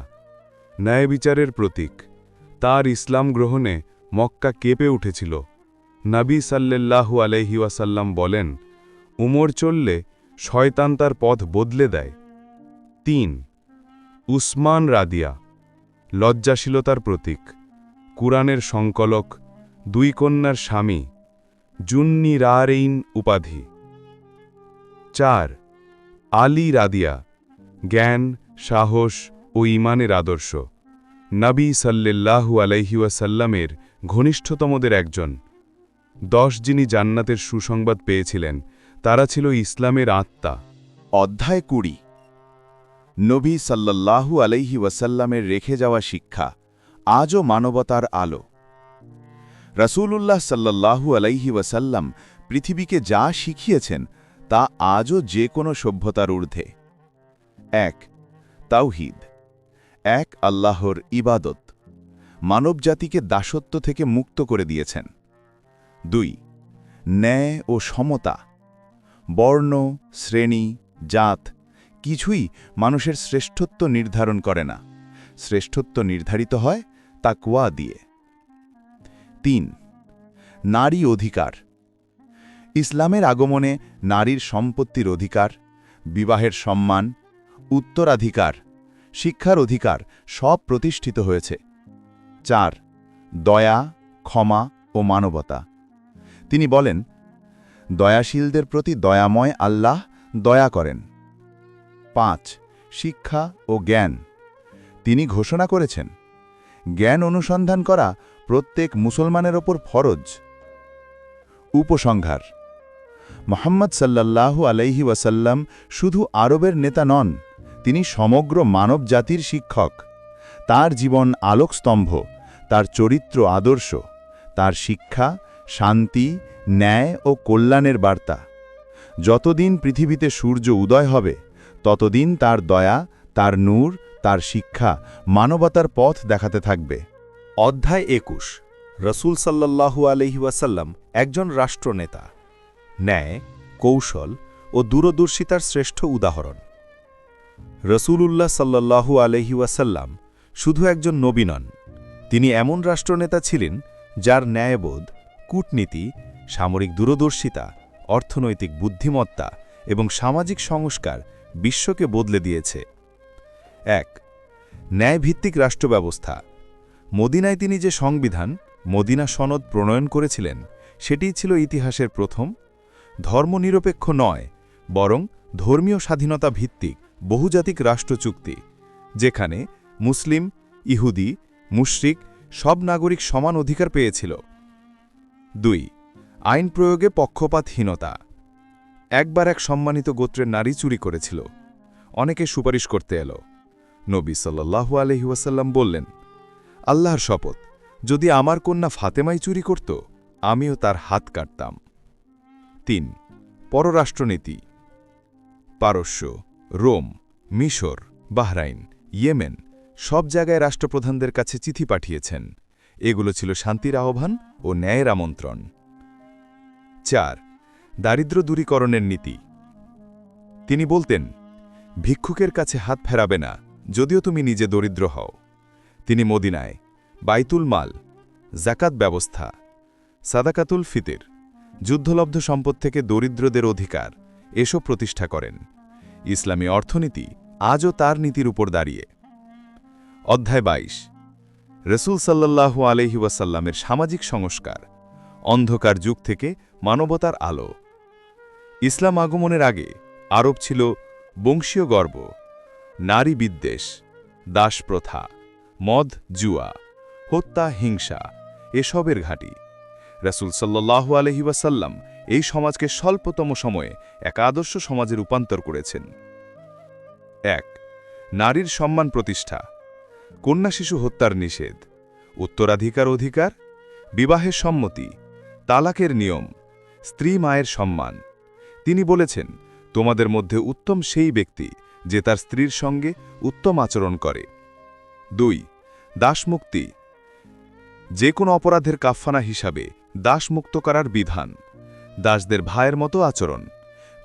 ন্যায় বিচারের প্রতীক। তার ইসলাম গ্রহণে মক্কা কেঁপে উঠেছিল। নবী সাল্লাল্লাহু আলাইহি ওয়াসাল্লাম বলেন, উমর চললে শয়তান তার পথ বদলে দেয়। 3. উসমান রাদিয়া, লজ্জাশীলতার প্রতীক। কুরআনের সংকলক, 2 কন্যার স্বামী, জুন্নি রারেইন উপাধি। 4. আলী রাদিয়া, জ্ঞান, সাহস ও ঈমানের আদর্শ। নবী সাল্লাল্লাহু আলাইহি ওয়াসাল্লামের ঘনিষ্ঠতমদের একজন। 10 যিনি জান্নাতের সুসংবাদ পেয়েছিলেন তারা ছিল ইসলামের আত্মা। অধ্যায় 20 নবী সাল্লাল্লাহু আলাইহি ওয়াসাল্লামের রেখে যাওয়া শিক্ষা, আজও মানবতার আলো। রাসূলুল্লাহ সাল্লাল্লাহু আলাইহি ওয়াসাল্লাম পৃথিবীকে যা শিখিয়েছেন তা আজও যে কোনো সভ্যতার ঊর্ধ্বে। 1. তাওহীদ, এক আল্লাহর ইবাদত, মানবজাতিকে দাসত্ব থেকে মুক্ত করে দিয়েছেন। 2. ন্যায় ও সমতা, বর্ণ, শ্রেণী, জাত কিছুই মানুষের শ্রেষ্ঠত্ব নির্ধারণ করে না। শ্রেষ্ঠত্ব নির্ধারিত হয় তাকওয়া দিয়ে। 3. নারী অধিকার, ইসলামের আগমনে নারীর সম্পত্তির অধিকার, বিবাহের সম্মান, উত্তরাধিকার, শিক্ষার অধিকার সব প্রতিষ্ঠিত হয়েছে। 4. দয়া, ক্ষমা ও মানবতা। তিনি বলেন, দয়াশীলদের প্রতি দয়াময় আল্লাহ দয়া করেন। 5. শিক্ষা ও জ্ঞান, তিনি ঘোষণা করেছেন, জ্ঞান অনুসন্ধান করা প্রত্যেক মুসলমানের ওপর ফরজ। উপসংহার, মুহাম্মদ সাল্লাল্লাহু আলাইহি ওয়াসাল্লাম শুধু আরবের নেতা নন, তিনি সমগ্র মানব জাতির শিক্ষক। তার জীবন আলোকস্তম্ভ, তার চরিত্র আদর্শ, তার শিক্ষা শান্তি, ন্যায় ও কল্যাণের বার্তা। যতদিন পৃথিবীতে সূর্য উদয় হবে ততদিন তার দয়া, তার নূর, তার শিক্ষা মানবতার পথ দেখাতে থাকবে। অধ্যায় ২১ রসুল সাল্লাল্লাহু আলাইহি ওয়াসাল্লাম একজন রাষ্ট্রনেতা, ন্যায়, কৌশল ও দূরদর্শিতার শ্রেষ্ঠ উদাহরণ। রসূলুল্লাহ সাল্লাল্লাহু আলাইহি ওয়াসাল্লাম শুধু একজন নবী নন, তিনি এমন রাষ্ট্রনেতা ছিলেন যার ন্যায়বোধ, কূটনীতি, সামরিক দূরদর্শিতা, অর্থনৈতিক বুদ্ধিমত্তা এবং সামাজিক সংস্কার বিশ্বকে বদলে দিয়েছে। ১. ন্যায়ভিত্তিক রাষ্ট্রব্যবস্থা। মদিনায় তিনি যে সংবিধান, মদিনা সনদ প্রণয়ন করেছিলেন, সেটিই ছিল ইতিহাসের প্রথম ধর্মনিরপেক্ষ নয়, বরং ধর্মীয় স্বাধীনতা ভিত্তিক বহুজাতিক রাষ্ট্রচুক্তি, যেখানে মুসলিম, ইহুদি, মুশরিক সব নাগরিক সমান অধিকার পেয়েছিল। ২. আইন প্রয়োগে পক্ষপাতহীনতা। একবার এক সম্মানিত গোত্রের নারী চুরি করেছিল। অনেকে সুপারিশ করতে এলো। নবী সাল্লাল্লাহু আলাইহি ওয়াসাল্লাম বললেন, আল্লাহর শপথ, যদি আমার কন্যা ফাতেমাই চুরি করত, আমিও তার হাত কাটতাম। ৩. পররাষ্ট্রনীতি। পারস্য, রোম, মিশর, বাহরাইন, ইয়েমেন সব জায়গায় রাষ্ট্রপ্রধানদের কাছে চিঠি পাঠিয়েছেন। এগুলো ছিল শান্তির আহ্বান ও ন্যায়ের আমন্ত্রণ। ৪. দারিদ্র্য দূরীকরণের নীতি। তিনি বলতেন, ভিক্ষুকের কাছে হাত ফেরাবে না, যদিও তুমি নিজে দরিদ্র হও। তিনি মদিনায় বাইতুল মাল, জাকাত ব্যবস্থা, সাদাকাতুল ফিতর, যুদ্ধলব্ধ সম্পদ থেকে দরিদ্রদের অধিকার এসব প্রতিষ্ঠা করেন। ইসলামী অর্থনীতি আজও তার নীতির উপর দাঁড়িয়ে। অধ্যায় ২২ রসূল সাল্লাল্লাহু আলাইহি ওয়াসাল্লামের সামাজিক সংস্কার, অন্ধকার যুগ থেকে মানবতার আলো। ইসলাম আগমনের আগে আরব ছিল বংশীয় গর্ব, নারী বিদ্বেষ, দাসপ্রথা, মদ, জুয়া, হত্যা, হিংসা এসবের ঘাঁটি। রাসূল সাল্লাল্লাহু আলাইহি ওয়াসাল্লাম এই সমাজকে স্বল্পতম সময়ে এক আদর্শ সমাজে রূপান্তর করেছেন। ১. নারীর সম্মান প্রতিষ্ঠা। কন্যা শিশু হত্যার নিষেধ, উত্তরাধিকার অধিকার, বিবাহের সম্মতি, তালাকের নিয়ম, স্ত্রী মায়ের সম্মান। তিনি বলেছেন, তোমাদের মধ্যে উত্তম সেই ব্যক্তি যে তার স্ত্রীর সঙ্গে উত্তম আচরণ করে। ২. দাসমুক্তি। যে কোনো অপরাধের কাফফারা হিসাবে দাসমুক্ত করার বিধান, দাসদের ভাইয়ের মতো আচরণ।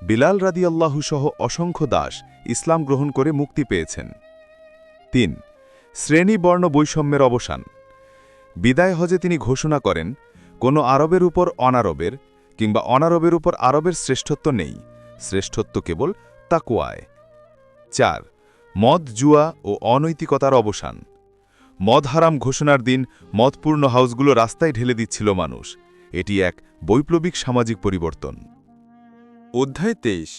বিলাল রাদিয়াল্লাহু সহ অসংখ্য দাস ইসলাম গ্রহণ করে মুক্তি পেয়েছেন। ৩. শ্রেণী বর্ণ বৈষম্যের অবসান। বিদায় হজে তিনি ঘোষণা করেন, কোনো আরবের উপর অনারবের কিংবা অনারবের উপর আরবের শ্রেষ্ঠত্ব নেই, শ্রেষ্ঠত্ব কেবল তাকওয়ায়। ৪. মদ, জুয়া ও অনৈতিকতার অবসান। মদ হারাম ঘোষণার দিন মদপূর্ণ হাউসগুলো রাস্তায় ঢেলে দিচ্ছিল মানুষ। এটি এক বৈপ্লবিক সামাজিক পরিবর্তন। অধ্যায় ২৩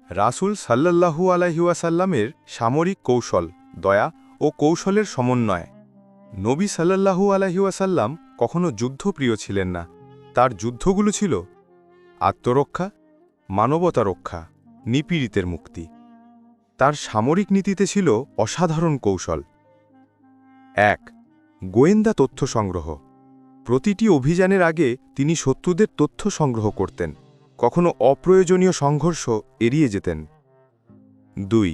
রাসূল সাল্লাল্লাহু আলাইহি ওয়াসাল্লামের সামরিক কৌশল, দয়া ও কৌশলের সমন্বয়। নবী সাল্লাল্লাহু আলাইহি ওয়াসাল্লাম কখনো যুদ্ধপ্রিয় ছিলেন না। তার যুদ্ধগুলো ছিল আত্মরক্ষা, মানবতা রক্ষা, নিপীড়িতের মুক্তি। তার সামরিক নীতিতে ছিল অসাধারণ কৌশল। ১. গোয়েন্দা তথ্য সংগ্রহ। প্রতিটি অভিযানের আগে তিনি শত্রুদের তথ্য সংগ্রহ করতেন, কখনো অপ্রয়োজনীয় সংঘর্ষ এড়িয়ে যেতেন। ২.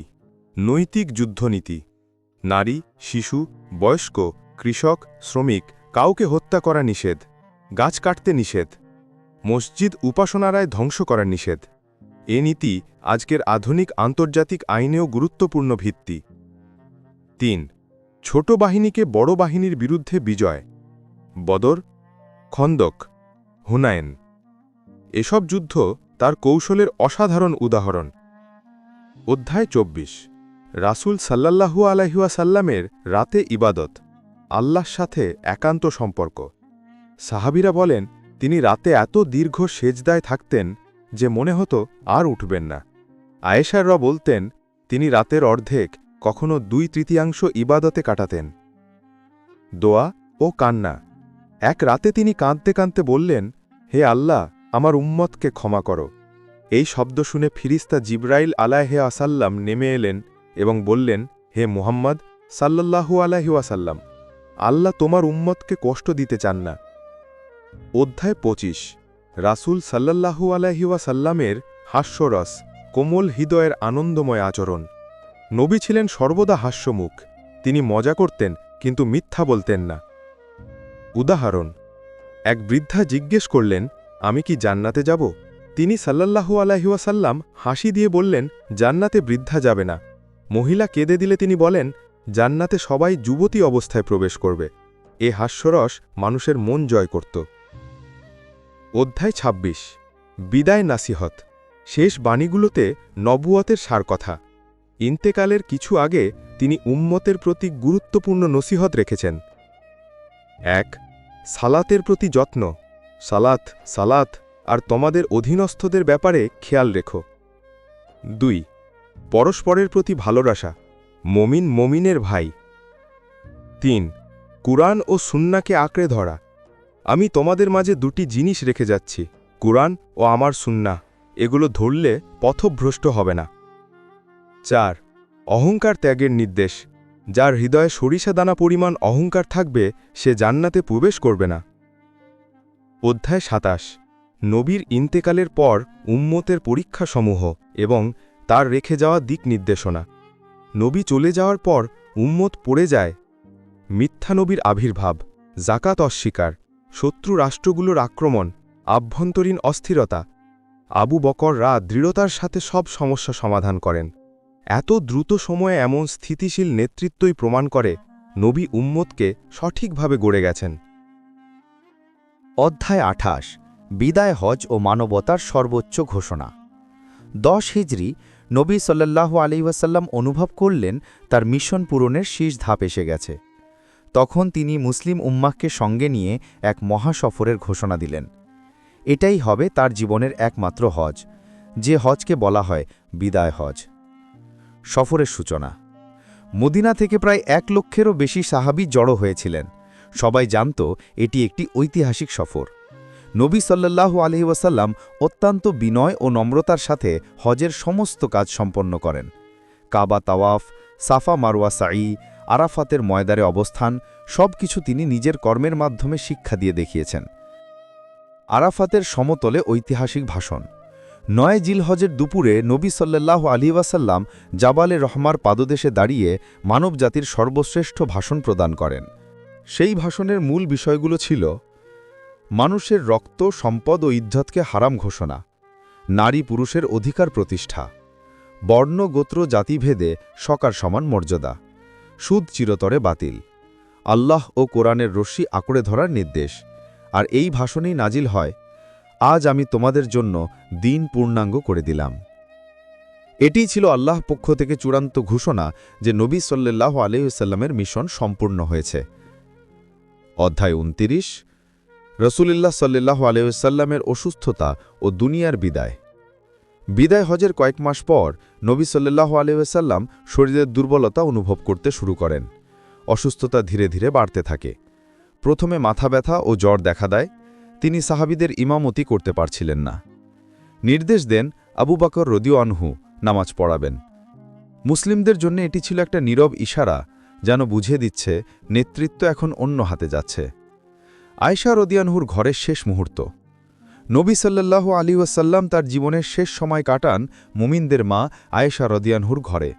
নৈতিক যুদ্ধনীতি। নারী, শিশু, বয়স্ক, কৃষক, শ্রমিক কাউকে হত্যা করা নিষেধ, গাছ কাটতে নিষেধ, মসজিদ উপাসনারায় ধ্বংস করা নিষেধ। এ নীতি আজকের আধুনিক আন্তর্জাতিক আইনেও গুরুত্বপূর্ণ ভিত্তি। ৩. ছোট বাহিনীকে বড় বাহিনীর বিরুদ্ধে বিজয়। বদর, খন্দক, হুনায়েন এসব যুদ্ধ তার কৌশলের অসাধারণ উদাহরণ। অধ্যায় ২৪ রাসূল সাল্লাল্লাহু আলাইহি ওয়াসাল্লামের রাতে ইবাদত, আল্লাহর সাথে একান্ত সম্পর্ক। সাহাবীরা বলেন, তিনি রাতে এত দীর্ঘ সেজদায় থাকতেন যে মনে হতো আর উঠবেন না। আয়েশাররা বলতেন, তিনি রাতের অর্ধেক, কখনো ২/৩ ইবাদতে কাটাতেন। দোয়া ও কান্না। এক রাতে তিনি কাঁদতে কাঁদতে বললেন, হে আল্লাহ, আমার উম্মতকে ক্ষমা করো। এই শব্দ শুনে ফিরিস্তা জিবরাইল আলাইহি ওয়াসাল্লাম নেমে এলেন এবং বললেন, হে মুহাম্মদ সাল্লাল্লাহু আলাইহি ওয়াসাল্লাম, আল্লাহ তোমার উম্মতকে কষ্ট দিতে চান না। অধ্যায় ২৫ রাসূল সাল্লাল্লাহু আলাইহি ওয়াসাল্লামের হাস্যরস, কোমল হৃদয়ের আনন্দময় আচরণ। নবী ছিলেন সর্বদা হাস্যমুখ। তিনি মজা করতেন কিন্তু মিথ্যা বলতেন না। উদাহরণ: এক বৃদ্ধা জিজ্ঞেস করলেন, আমি কি জান্নাতে যাব? তিনি সাল্লাল্লাহু আলাইহি ওয়াসাল্লাম হাসি দিয়ে বললেন, জান্নাতে বৃদ্ধা যাবে না। মহিলা কেঁদে দিলে তিনি বলেন, জান্নাতে সবাই যুবতী অবস্থায় প্রবেশ করবে। এ হাস্যরস মানুষের মন জয় করত। অধ্যায় ২৬। বিদায় নাসিহত। শেষ বাণীগুলোতে নবুয়তের সার কথা। ইন্তেকালের কিছু আগে তিনি উম্মতের প্রতি গুরুত্বপূর্ণ নসিহত রেখেছেন। ১. সালাতের প্রতি যত্ন। সালাত সালাত আর তোমাদের অধীনস্থদের ব্যাপারে খেয়াল রেখো। ২. পরস্পরের প্রতি ভালোবাসা। মমিন মমিনের ভাই। ৩. কুরআন ও সুন্নাহকে আঁকড়ে ধরা। আমি তোমাদের মাঝে দুটি জিনিস রেখে যাচ্ছি, কুরআন ও আমার সুন্নাহ। এগুলো ধরলে পথভ্রষ্ট হবে না। ৪. অহংকার ত্যাগের নির্দেশ। যার হৃদয়ে সরিষা দানা পরিমাণ অহংকার থাকবে সে জান্নাতে প্রবেশ করবে না। অধ্যায় ২৭। নবীর ইন্তেকালের পর উম্মতের পরীক্ষাসমূহ এবং তার রেখে যাওয়া দিক নির্দেশনা। নবী চলে যাওয়ার পর উম্মত পড়ে যায়। মিথ্যা নবীর আবির্ভাব, জাকাত অস্বীকার, শত্রু রাষ্ট্রগুলোর আক্রমণ, আভ্যন্তরীণ অস্থিরতা। আবু বকররা দৃঢ়তার সাথে সব সমস্যা সমাধান করেন। এত দ্রুত সময়ে এমন স্থিতিশীল নেতৃত্বই প্রমাণ করে নবী উম্মতকে সঠিকভাবে গড়ে গেছেন। অধ্যায় ২৮। বিদায় হজ ও মানবতার সর্বোচ্চ ঘোষণা। ১০ হিজরি নবী সাল্লাল্লাহু আলাইহি ওয়াসাল্লাম অনুভব করলেন তার মিশন পূরণের শেষ ধাপ এসে গেছে। তখন তিনি মুসলিম উম্মাহকে সঙ্গে নিয়ে এক মহাসফরের ঘোষণা দিলেন। এটাই হবে তার জীবনের একমাত্র হজ, যে হজকে বলা হয় বিদায় হজ। সফরের সূচনা। মদিনা থেকে প্রায় ১ লক্ষেরও বেশি সাহাবী জড়ো হয়েছিলেন। সবাই জানত এটি একটি ঐতিহাসিক সফর। নবী সাল্লাল্লাহু আলাইহি ওয়াসাল্লাম অত্যন্ত বিনয় ও নম্রতার সাথে হজের সমস্ত কাজ সম্পন্ন করেন। কাবা তাওয়াফ, সাফা মারওয়া সাই, আরাফাতের ময়দানে অবস্থান, সব কিছু তিনি নিজের কর্মের মাধ্যমে শিক্ষা দিয়ে দেখিয়েছেন। আরাফাতের সমতলে ঐতিহাসিক ভাষণ। ৯ জিলহজের দুপুরে নবী সাল্লাল্লাহু আলাইহি ওয়াসাল্লাম জাবালে রহমার পাদদেশে দাঁড়িয়ে মানবজাতির সর্বশ্রেষ্ঠ ভাষণ প্রদান করেন। সেই ভাষণের মূল বিষয়গুলো ছিল: মানুষের রক্ত, সম্পদ ও ইজ্জতকে হারাম ঘোষণা, নারী পুরুষের অধিকার প্রতিষ্ঠা, বর্ণ গোত্র জাতিভেদে সকার সমান মর্যাদা, সুদ চিরতরে বাতিল, আল্লাহ ও কোরআনের রশ্মি আঁকড়ে ধরার নির্দেশ। আর এই ভাষণেই নাজিল হয়, আজ আমি তোমাদের জন্য দিন পূর্ণাঙ্গ করে দিলাম। এটিই ছিল আল্লাহ পক্ষ থেকে চূড়ান্ত ঘোষণা যে নবী সাল্লাল্লাহু আলাইহি ওয়াসাল্লামের মিশন সম্পূর্ণ হয়েছে। অধ্যায় ২৯। রাসূলুল্লাহ সাল্লাল্লাহু আলাইহি ওয়াসাল্লামের অসুস্থতা ও দুনিয়ার বিদায়। বিদায় হজের কয়েক মাস পর নবী সাল্লাল্লাহু আলাইহি ওয়াসাল্লাম শরীরের দুর্বলতা অনুভব করতে শুরু করেন। অসুস্থতা ধীরে ধীরে বাড়তে থাকে। প্রথমে মাথা ব্যথা ও জ্বর দেখা দেয়। তিনি সাহাবীদের ইমামতি করতে পারছিলেন না। নির্দেশ দেন আবু বকর রাদিয়াল্লাহু আনহু নামাজ পড়াবেন। মুসলিমদের জন্য এটি ছিল একটা নীরব ইশারা, যেন বুঝিয়ে দিচ্ছে নেতৃত্ব এখন অন্য হাতে যাচ্ছে। আয়েশা রাদিয়াল্লাহু আনহুর ঘরের শেষ মুহূর্ত। নবী সাল্লাল্লাহু আলাইহি ওয়াসাল্লাম তার জীবনের শেষ সময় কাটান মুমিনদের মা আয়েশা রাদিয়াল্লাহু আনহুর ঘরে।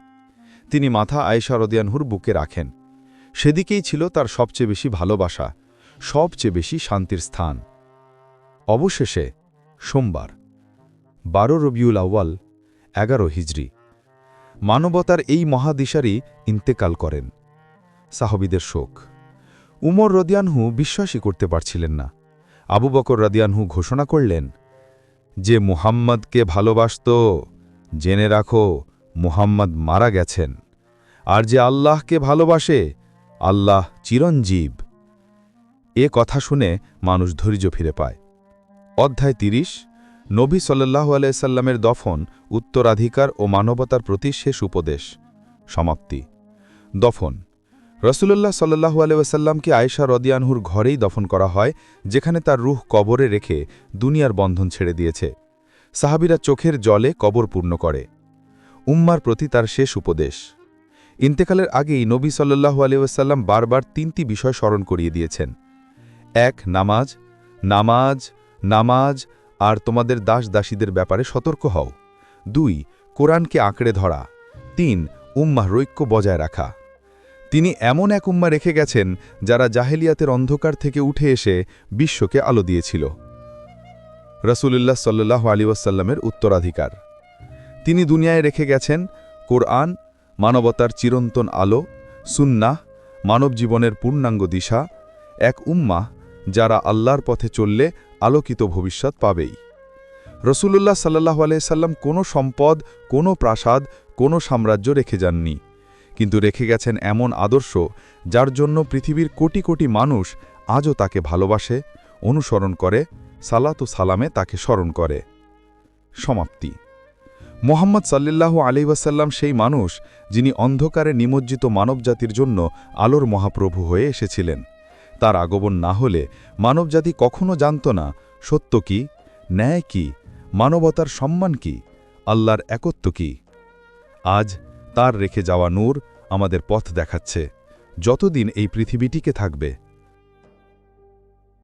তিনি মাথা আয়েশা রাদিয়াল্লাহু আনহুর বুকে রাখেন। সেদিকেই ছিল তার সবচেয়ে বেশি ভালোবাসা, সবচেয়ে বেশি শান্তির স্থান। অবশেষে সোমবার ১২ রবিউল আউয়াল ১১ হিজরি মানবতার এই মহাদিশারি ইন্তেকাল করেন। সাহাবীদের শোক। উমর রাদিয়াল্লাহু আনহু বিশ্বাসই করতে পারছিলেন না। আবু বকর রাদিয়াল্লাহু আনহু ঘোষণা করলেন, যে মুহাম্মদকে ভালোবাসত, জেনে রাখো মুহাম্মদ মারা গেছেন। আর যে আল্লাহকে ভালোবাসে, আল্লাহ চিরঞ্জীব। এ কথা শুনে মানুষ ধৈর্য ফিরে পায়। অধ্যায় ৩০। নবী সাল্লাল্লাহু আলাইহি ওয়াসাল্লামের দফন, উত্তরাধিকার ও মানবতার প্রতি শেষ উপদেশ। সমাপ্তি। দফন। রাসূলুল্লাহ সাল্লাল্লাহু আলাইহি ওয়াসাল্লামকে আয়েশা রাদিয়াল্লাহু আনহুর ঘরেই দফন করা হয়, যেখানে তার রূহ কবরে রেখে দুনিয়ার বন্ধন ছেড়ে দিয়েছে। সাহাবীরা চোখের জলে কবর পূর্ণ করে। উম্মার প্রতি তার শেষ উপদেশ। ইন্তেকালের আগেই নবী সাল্লাল্লাহু আলাইহি ওয়াসাল্লাম বারবার ৩টি বিষয় স্মরণ করিয়ে দিয়েছেন। ১. নামাজ, নামাজ, নামাজ আর তোমাদের দাস দাসীদের ব্যাপারে সতর্ক হও। ২. কোরআনকে আঁকড়ে ধরা 3 উম্মাহ ঐক্য বজায় রাখা। তিনি এমন এক উম্মা রেখে গেছেন যারা জাহেলিয়াতের অন্ধকার থেকে উঠে এসে বিশ্বকে আলো দিয়েছিল। রাসূলুল্লাহ সাল্লাল্লাহু আলাইহি ওয়াসাল্লামের উত্তরাধিকার। তিনি দুনিয়ায় রেখে গেছেন কোরআন, মানবতার চিরন্তন আলো, সুন্নাহ, মানব জীবনের পূর্ণাঙ্গ দিশা, এক উম্মাহ যারা আল্লাহর পথে চললে আলোকিত ভবিষ্যৎ পাবেই। রাসূলুল্লাহ সাল্লাল্লাহু আলাইহি সাল্লাম কোনো সম্পদ, কোনো প্রাসাদ, কোনো সাম্রাজ্য রেখে যাননি, কিন্তু রেখে গেছেন এমন আদর্শ যার জন্য পৃথিবীর কোটি কোটি মানুষ আজও তাকে ভালোবাসে, অনুসরণ করে, সালাত ও সালামে তাকে স্মরণ করে। সমাপ্তি। মুহাম্মদ সাল্লাল্লাহু আলাইহি ওয়াসাল্লাম সেই মানুষ যিনি অন্ধকারে নিমজ্জিত মানবজাতির জন্য আলোর মহাপ্রভু হয়ে এসেছিলেন। তার আগমন না হলে মানবজাতি কখনো জানত না সত্য কি, ন্যায় কি, মানবতার সম্মান কি, আল্লাহর একত্ব কি। আজ তার রেখে যাওয়া নূর আমাদের পথ দেখাচ্ছে। যতদিন এই পৃথিবী টিকে থাকবে